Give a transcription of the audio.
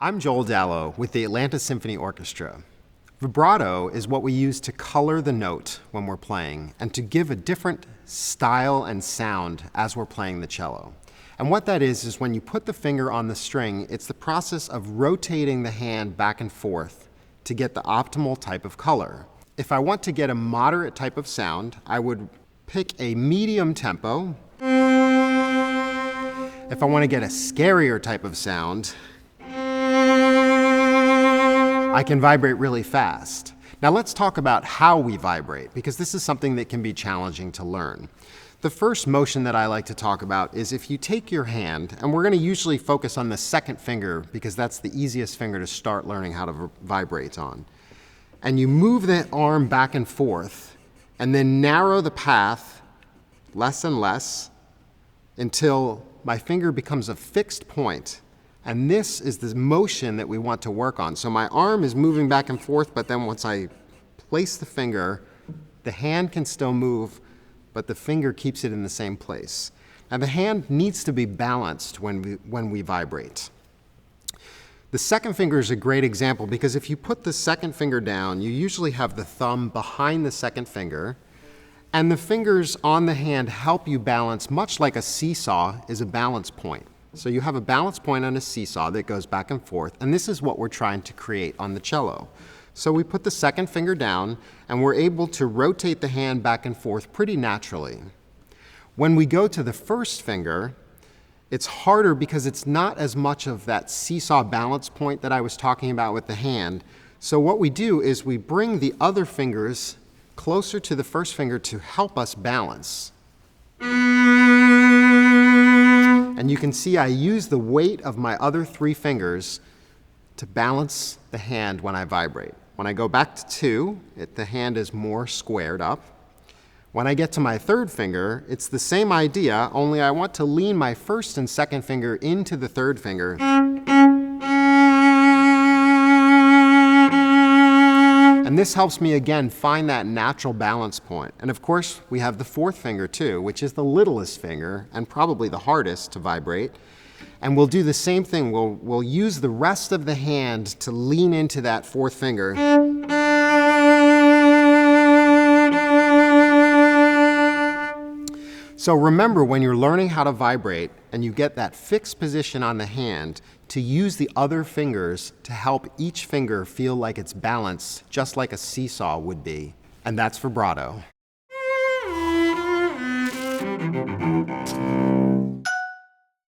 I'm Joel Dallows with the Atlanta Symphony Orchestra. Vibrato is what we use to color the note when we're playing and to give a different style and sound as we're playing the cello. And what that is when you put the finger on the string, it's the process of rotating the hand back and forth to get the optimal type of color. If I want to get a moderate type of sound, I would pick a medium tempo. If I want to get a scarier type of sound, I can vibrate really fast. Now let's talk about how we vibrate, because this is something that can be challenging to learn. The first motion that I like to talk about is if you take your hand, and we're going to usually focus on the second finger because that's the easiest finger to start learning how to vibrate on. And you move the arm back and forth, and then narrow the path less and less until my finger becomes a fixed point. And this is the motion that we want to work on. So my arm is moving back and forth, but then once I place the finger, the hand can still move, but the finger keeps it in the same place. Now the hand needs to be balanced when we vibrate. The second finger is a great example because if you put the second finger down, you usually have the thumb behind the second finger, and the fingers on the hand help you balance, much like a seesaw is a balance point. So you have a balance point on a seesaw that goes back and forth, and this is what we're trying to create on the cello. So we put the second finger down, and we're able to rotate the hand back and forth pretty naturally. When we go to the first finger, it's harder because it's not as much of that seesaw balance point that I was talking about with the hand. So what we do is we bring the other fingers closer to the first finger to help us balance. And you can see I use the weight of my other three fingers to balance the hand when I vibrate. When I go back to 2, the hand is more squared up. When I get to my third finger, it's the same idea, only I want to lean my first and second finger into the third finger. And this helps me, again, find that natural balance point. And of course, we have the fourth finger too, which is the littlest finger and probably the hardest to vibrate. And we'll do the same thing. We'll use the rest of the hand to lean into that fourth finger. So remember, when you're learning how to vibrate and you get that fixed position on the hand, to use the other fingers to help each finger feel like it's balanced, just like a seesaw would be. And that's vibrato.